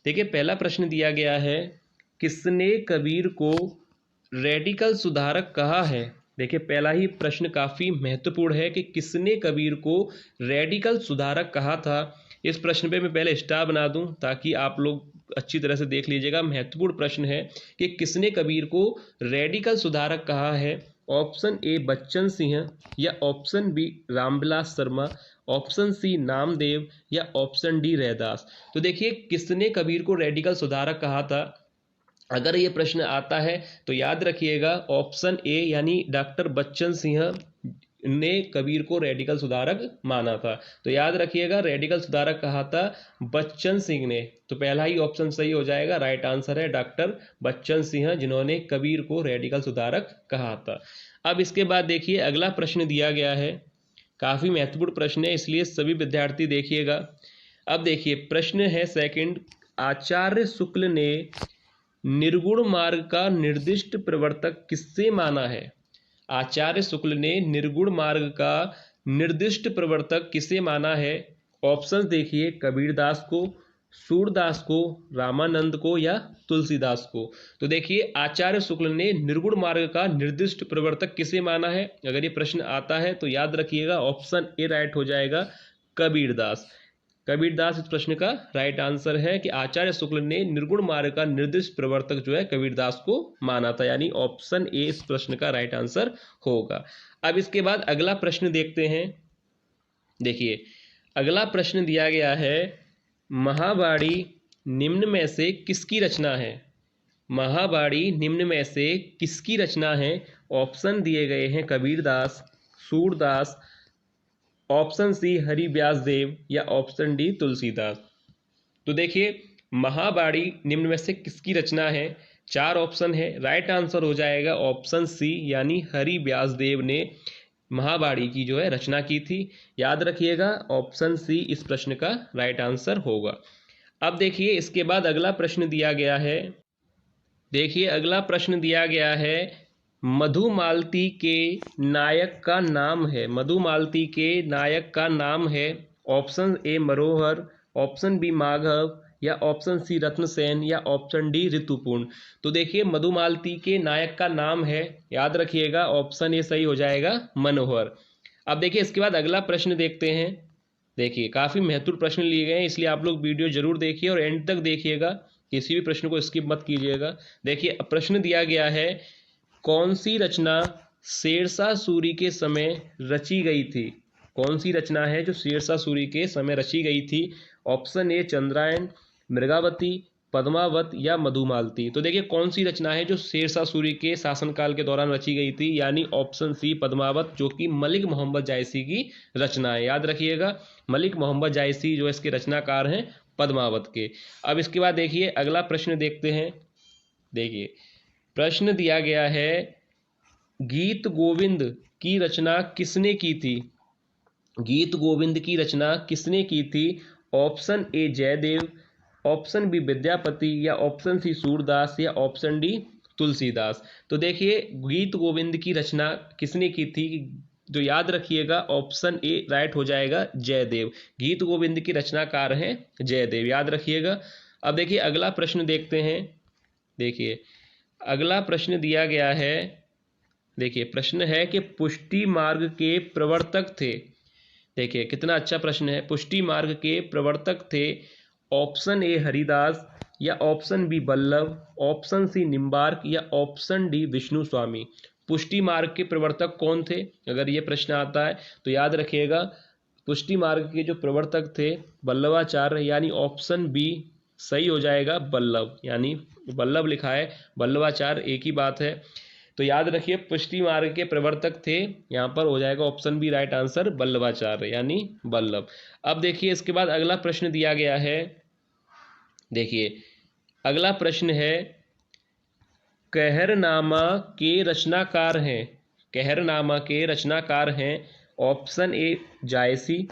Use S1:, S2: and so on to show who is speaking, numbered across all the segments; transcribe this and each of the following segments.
S1: देखिए पहला प्रश्न दिया गया है, किसने कबीर को रेडिकल सुधारक कहा है। देखिए पहला ही प्रश्न काफ़ी महत्वपूर्ण है कि किसने कबीर को रेडिकल सुधारक कहा था। इस प्रश्न पे मैं पहले स्टार बना दूं ताकि आप लोग अच्छी तरह से देख लीजिएगा। महत्वपूर्ण प्रश्न है कि किसने कबीर को रेडिकल सुधारक कहा है। ऑप्शन ए बच्चन सिंह, या option B Ramvilas Sharma, option C Namdev, या ऑप्शन डी रैदास। तो देखिए किसने कबीर को रेडिकल सुधारक कहा था, अगर ये प्रश्न आता है तो याद रखिएगा ऑप्शन ए यानी डॉक्टर बच्चन सिंह ने कबीर को रेडिकल सुधारक माना था। तो याद रखिएगा रेडिकल सुधारक कहा था बच्चन सिंह ने। तो पहला ही ऑप्शन सही हो जाएगा, राइट आंसर है डॉक्टर बच्चन सिंह जिन्होंने कबीर को रेडिकल सुधारक कहा था। अब इसके बाद देखिए अगला प्रश्न दिया गया है, काफ़ी महत्वपूर्ण प्रश्न है इसलिए सभी विद्यार्थी देखिएगा। अब देखिए प्रश्न है सेकंड, आचार्य शुक्ल ने निर्गुण मार्ग का निर्दिष्ट प्रवर्तक किससे माना है। आचार्य शुक्ल ने निर्गुण मार्ग का निर्दिष्ट प्रवर्तक किसे माना है। ऑप्शंस देखिए, कबीरदास को, सूरदास को, रामानंद को, या तुलसीदास को। तो देखिए आचार्य शुक्ल ने निर्गुण मार्ग का निर्दिष्ट प्रवर्तक किसे माना है। अगर ये प्रश्न आता है तो याद रखिएगा ऑप्शन ए राइट हो जाएगा, कबीरदास। कबीरदास इस प्रश्न का राइट आंसर है कि आचार्य शुक्ल ने निर्गुण मार्ग का निर्दिष्ट प्रवर्तक जो है कबीरदास को माना था, यानी ऑप्शन ए इस प्रश्न का राइट आंसर होगा। अब इसके बाद अगला प्रश्न देखते हैं। देखिए अगला प्रश्न दिया गया है, महावाणी निम्न में से किसकी रचना है। महावाणी निम्न में से किसकी रचना है। ऑप्शन दिए गए हैं कबीरदास, सूरदास, ऑप्शन सी हरि व्यास देव, या ऑप्शन डी तुलसीदास। तो देखिए महावाणी निम्न में से किसकी रचना है, चार ऑप्शन है, राइट आंसर हो जाएगा ऑप्शन सी यानी हरि व्यास देव ने महावाणी की जो है रचना की थी। याद रखिएगा ऑप्शन सी इस प्रश्न का राइट आंसर होगा। अब देखिए इसके बाद अगला प्रश्न दिया गया है। देखिए अगला प्रश्न दिया गया है, मधुमालती के नायक का नाम है। मधुमालती के नायक का नाम है। Option A Manohar, option B Madhav, या ऑप्शन सी रत्नसेन, या ऑप्शन डी ऋतुपूर्ण। तो देखिए मधुमालती के नायक का नाम है, याद रखिएगा ऑप्शन ए सही हो जाएगा, मनोहर। अब देखिए इसके बाद अगला प्रश्न देखते हैं। देखिए काफ़ी महत्वपूर्ण प्रश्न लिए गए हैं इसलिए आप लोग वीडियो जरूर देखिए और एंड तक देखिएगा, किसी भी प्रश्न को स्किप मत कीजिएगा। देखिए प्रश्न दिया गया है, कौन सी रचना शेरशाह सूरी के समय रची गई थी। कौन सी रचना है जो शेरशाह सूरी के समय रची गई थी। ऑप्शन ए चंद्रायन, मृगावती, पद्मावत, या मधुमालती। तो देखिए कौन सी रचना है जो शेरशाह सूरी के शासनकाल के दौरान रची गई थी, यानी ऑप्शन सी पद्मावत, जो कि मलिक मोहम्मद जायसी की रचना है। याद रखिएगा मलिक मोहम्मद जायसी जो इसके रचनाकार हैं पद्मावत के। अब इसके बाद देखिए अगला प्रश्न देखते हैं। देखिए प्रश्न दिया गया है, गीत गोविंद की रचना किसने की थी। गीत गोविंद की रचना किसने की थी। Option A Jaydev, option B Vidyapati, या ऑप्शन सी सूरदास, या ऑप्शन डी तुलसीदास। तो देखिए गीत गोविंद की रचना किसने की थी, जो याद रखिएगा ऑप्शन ए राइट हो जाएगा, जयदेव। गीत गोविंद की रचनाकार हैं जयदेव, याद रखिएगा। अब देखिए अगला प्रश्न देखते हैं। देखिए अगला प्रश्न दिया गया है। देखिए प्रश्न है कि पुष्टि मार्ग के प्रवर्तक थे। देखिए कितना अच्छा प्रश्न है। पुष्टि मार्ग के प्रवर्तक थे ऑप्शन ए हरिदास, या option B Ballabh, option C Nimbark, या ऑप्शन डी विष्णु स्वामी। पुष्टि मार्ग के प्रवर्तक कौन थे, अगर ये प्रश्न आता है तो याद रखिएगा पुष्टि मार्ग के जो प्रवर्तक थे बल्लभाचार्य, यानी ऑप्शन बी सही हो जाएगा, बल्लभ। यानी बल्लभ लिखा है, बल्लभाचार्य एक ही बात है। तो याद रखिए पुष्टि मार्ग के प्रवर्तक थे, यहाँ पर हो जाएगा option B right answer, Vallabhacharya यानी बल्लभ। अब देखिए इसके बाद अगला प्रश्न दिया गया है। देखिए अगला प्रश्न है, कहरनामा के रचनाकार हैं। कहरनामा के रचनाकार हैं option A Jayasi,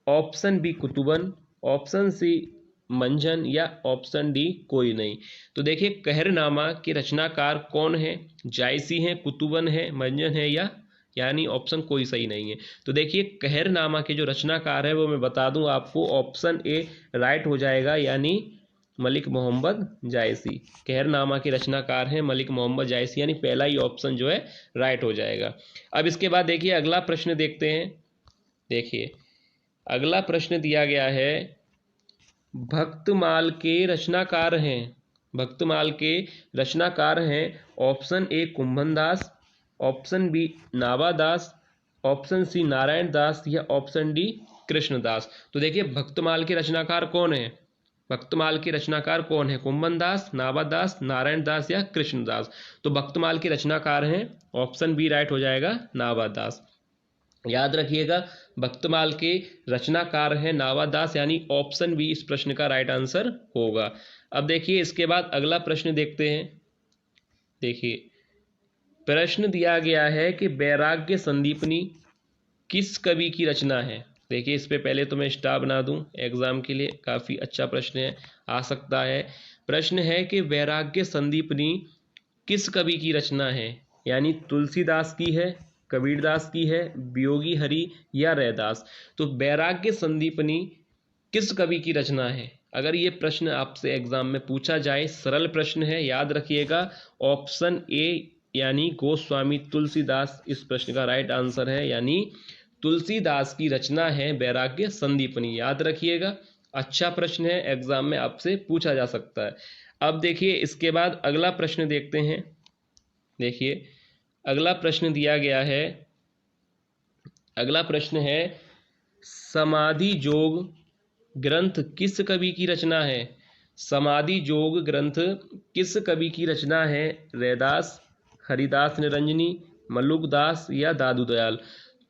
S1: option B Qutban, option C Manjhan, या ऑप्शन डी कोई नहीं। तो देखिए कहरनामा के रचनाकार कौन है, जायसी हैं, कुतुबन है, मंझन है, या यानी ऑप्शन कोई सही नहीं है। तो देखिए कहरनामा के जो रचनाकार है वो मैं बता दूं आपको, ऑप्शन ए राइट हो जाएगा, यानी मलिक मोहम्मद जायसी। कहरनामा के रचनाकार हैं मलिक मोहम्मद जायसी, यानी पहला ही ऑप्शन जो है राइट हो जाएगा। अब इसके बाद देखिए अगला प्रश्न देखते हैं। देखिए अगला प्रश्न दिया गया है, भक्तमाल के रचनाकार हैं, भक्तमाल के रचनाकार हैं option A Kumbhan Das, option B Nabha Das, option C Narayan Das या ऑप्शन डी कृष्णदास। तो देखिए भक्तमाल के रचनाकार कौन है, भक्तमाल के रचनाकार कौन है, कुंभन दास, नाभा दास, नारायण दास या कृष्णदास। तो भक्तमाल के रचनाकार हैं ऑप्शन बी राइट हो जाएगा, नाभा दास। याद रखिएगा भक्तमाल के रचनाकार हैं नाभा दास, यानी ऑप्शन बी इस प्रश्न का राइट आंसर होगा। अब देखिए इसके बाद अगला प्रश्न देखते हैं। देखिए प्रश्न दिया गया है कि वैराग्य संदीपनी किस कवि की रचना है। देखिए इस पे पहले तो मैं स्टार बना दूं एग्जाम के लिए, काफ़ी अच्छा प्रश्न है, आ सकता है। प्रश्न है कि वैराग्य संदीपनी किस कवि की रचना है, यानी तुलसीदास की है, कबीरदास की है, वियोगी हरि या रैदास। तो वैराग्य संदीपनी किस कवि की रचना है, अगर ये प्रश्न आपसे एग्जाम में पूछा जाए, सरल प्रश्न है, याद रखिएगा ऑप्शन ए यानी गोस्वामी तुलसीदास इस प्रश्न का राइट आंसर है, यानी तुलसीदास की रचना है वैराग्य संदीपनी। याद रखिएगा, अच्छा प्रश्न है, एग्जाम में आपसे पूछा जा सकता है। अब देखिए इसके बाद अगला प्रश्न देखते हैं। देखिए अगला प्रश्न दिया गया है, अगला प्रश्न है समाधि जोग ग्रंथ किस कवि की रचना है। समाधि जोग ग्रंथ किस कवि की रचना है, रैदास, हरिदास निरंजनी, मल्लुकदास या दादू दयाल।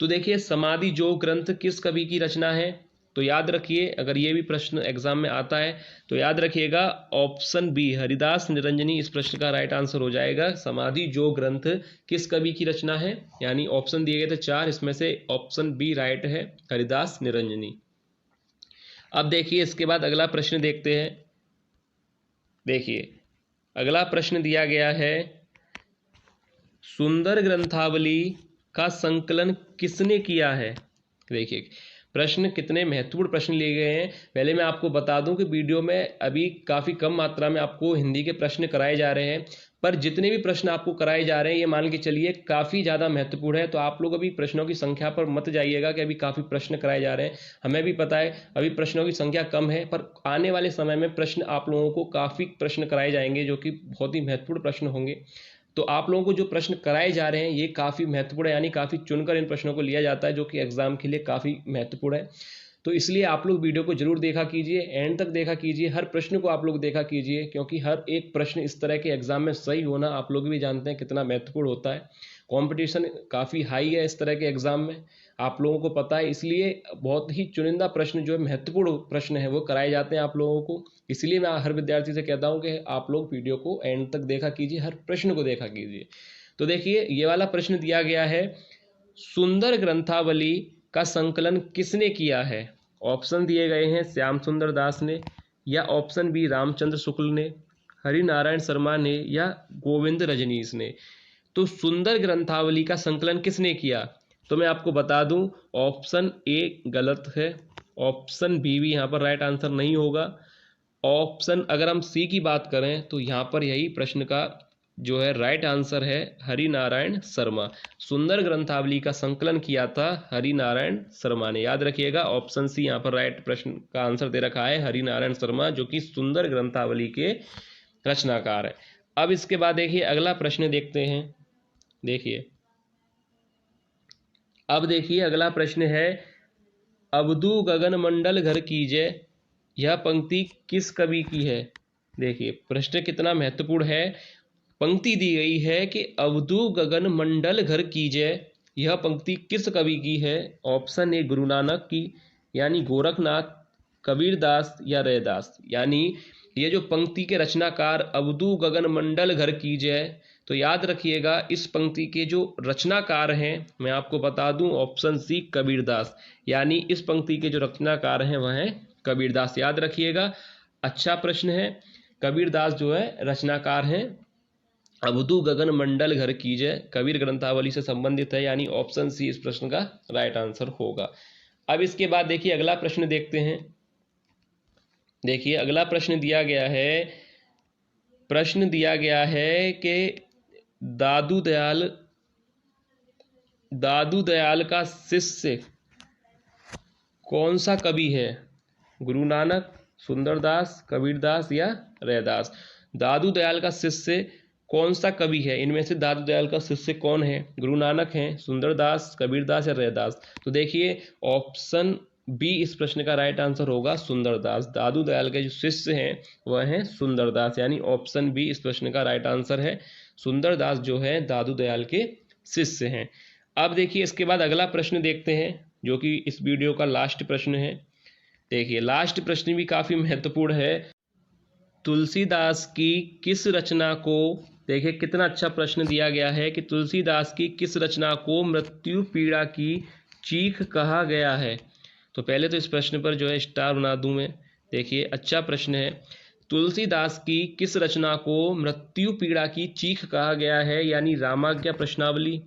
S1: तो देखिए समाधि जोग ग्रंथ किस कवि की रचना है, तो याद रखिए अगर ये भी प्रश्न एग्जाम में आता है तो याद रखिएगा ऑप्शन बी हरिदास निरंजनी इस प्रश्न का राइट आंसर हो जाएगा। समाधि जोग ग्रंथ किस कवि की रचना है, यानी ऑप्शन दिए गए थे 4, इसमें से ऑप्शन बी राइट है, हरिदास निरंजनी। अब देखिए इसके बाद अगला प्रश्न देखते हैं। देखिए अगला प्रश्न दिया गया है, सुंदर ग्रंथावली का संकलन किसने किया है। देखिए प्रश्न कितने महत्वपूर्ण प्रश्न लिए गए हैं। पहले मैं आपको बता दूं कि वीडियो में अभी काफ़ी कम मात्रा में आपको हिंदी के प्रश्न कराए जा रहे हैं, पर जितने भी प्रश्न आपको कराए जा रहे हैं ये मान के चलिए काफ़ी ज़्यादा महत्वपूर्ण है। तो आप लोग अभी प्रश्नों की संख्या पर मत जाइएगा कि अभी काफ़ी प्रश्न कराए जा रहे हैं, हमें भी पता है अभी प्रश्नों की संख्या कम है, पर आने वाले समय में प्रश्न आप लोगों को काफ़ी प्रश्न कराए जाएंगे जो कि बहुत ही महत्वपूर्ण प्रश्न होंगे। तो आप लोगों को जो प्रश्न कराए जा रहे हैं ये काफ़ी महत्वपूर्ण है, यानी काफ़ी चुनकर इन प्रश्नों को लिया जाता है जो कि एग्जाम के लिए काफ़ी महत्वपूर्ण है। तो इसलिए आप लोग वीडियो को जरूर देखा कीजिए, एंड तक देखा कीजिए, हर प्रश्न को आप लोग देखा कीजिए, क्योंकि हर एक प्रश्न इस तरह के एग्जाम में सही होना आप लोग भी जानते हैं कितना महत्वपूर्ण होता है। कंपटीशन काफ़ी हाई है इस तरह के एग्जाम में, आप लोगों को पता है, इसलिए बहुत ही चुनिंदा प्रश्न जो है महत्वपूर्ण प्रश्न है वो कराए जाते हैं आप लोगों को। इसलिए मैं हर विद्यार्थी से कहता हूं कि आप लोग वीडियो को एंड तक देखा कीजिए, हर प्रश्न को देखा कीजिए। तो देखिए ये वाला प्रश्न दिया गया है, सुंदर ग्रंथावली का संकलन किसने किया है। ऑप्शन दिए गए हैं श्याम सुंदर दास ने, या ऑप्शन बी रामचंद्र शुक्ल ने, हरिनारायण शर्मा ने या गोविंद रजनीश ने। तो सुंदर ग्रंथावली का संकलन किसने किया, तो मैं आपको बता दूं ऑप्शन ए गलत है, ऑप्शन बी भी यहाँ पर राइट आंसर नहीं होगा। ऑप्शन अगर हम सी की बात करें तो यहाँ पर यही प्रश्न का जो है राइट आंसर है हरिनारायण शर्मा। सुंदर ग्रंथावली का संकलन किया था हरिनारायण शर्मा ने। याद रखिएगा ऑप्शन सी यहाँ पर राइट प्रश्न का आंसर दे रखा है, हरिनारायण शर्मा जो कि सुंदर ग्रंथावली के रचनाकार है। अब इसके बाद देखिए अगला प्रश्न देखते हैं। देखिए अब देखिए अगला प्रश्न है, अवधू गगन मंडल घर कीजय, यह पंक्ति किस कवि की है। देखिए प्रश्न कितना महत्वपूर्ण है। पंक्ति दी गई है कि अवधू गगन मंडल घर कीजय, यह पंक्ति किस कवि की है। ऑप्शन ए गुरु नानक की, यानी गोरखनाथ, कबीरदास या रैदास। यानी ये जो पंक्ति के रचनाकार अवधू गगन मंडल घर कीजय, तो याद रखिएगा इस पंक्ति के जो रचनाकार हैं मैं आपको बता दूं ऑप्शन सी कबीरदास, यानी इस पंक्ति के जो रचनाकार हैं वह हैं कबीरदास। याद रखिएगा, अच्छा प्रश्न है, कबीरदास जो है रचनाकार हैं। अवधू गगन मंडल घर कीजय कबीर ग्रंथावली से संबंधित है, यानी ऑप्शन सी इस प्रश्न का राइट आंसर होगा। अब इसके बाद देखिए अगला प्रश्न देखते हैं। देखिए अगला प्रश्न दिया गया है कि दादू दयाल का शिष्य कौन सा कवि है? गुरु नानक, सुंदरदास, कबीरदास या रैदास। दादू दयाल का शिष्य कौन सा कवि है? इनमें से दादू दयाल का शिष्य कौन है? गुरु नानक हैं, सुंदरदास, कबीरदास या रैदास। तो देखिए ऑप्शन बी इस प्रश्न का राइट आंसर होगा, सुंदरदास। दादू दयाल के जो शिष्य हैं वह हैं सुंदरदास, यानी ऑप्शन बी इस प्रश्न का राइट आंसर है। सुंदरदास जो है दादू दयाल के शिष्य हैं। अब देखिए इसके बाद अगला प्रश्न देखते हैं जो कि इस वीडियो का लास्ट प्रश्न है। देखिए लास्ट प्रश्न भी काफी महत्वपूर्ण है। तुलसीदास की किस रचना को, देखिए कितना अच्छा प्रश्न दिया गया है कि तुलसीदास की किस रचना को मृत्यु पीड़ा की चीख कहा गया है? तो पहले तो इस प्रश्न पर जो है स्टार बना दूं मैं। देखिए अच्छा प्रश्न है। तुलसीदास की किस रचना को मृत्यु पीड़ा की चीख कहा गया है? यानी रामाज्ञा प्रश्नावली,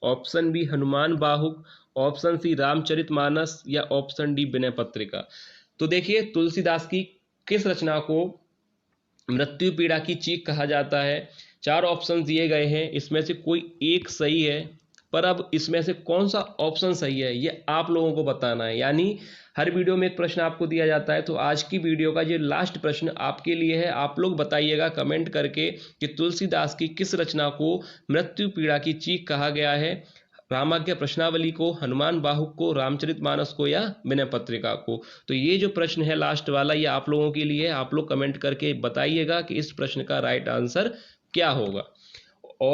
S1: option B Hanuman Bahuk, option C Ramcharitmanas या ऑप्शन डी विनय पत्रिका। तो देखिए तुलसीदास की किस रचना को मृत्यु पीड़ा की चीख कहा जाता है? चार ऑप्शन दिए गए हैं, इसमें से कोई एक सही है, पर अब इसमें से कौन सा ऑप्शन सही है ये आप लोगों को बताना है। यानी हर वीडियो में एक प्रश्न आपको दिया जाता है, तो आज की वीडियो का ये लास्ट प्रश्न आपके लिए है। आप लोग बताइएगा कमेंट करके कि तुलसीदास की किस रचना को मृत्यु पीड़ा की चीख कहा गया है? रामाज्ञा प्रश्नावली को, हनुमान बाहुक को, रामचरितमानस को या विनय पत्रिका को। तो ये जो प्रश्न है लास्ट वाला ये आप लोगों के लिए, आप लोग कमेंट करके बताइएगा कि इस प्रश्न का राइट आंसर क्या होगा।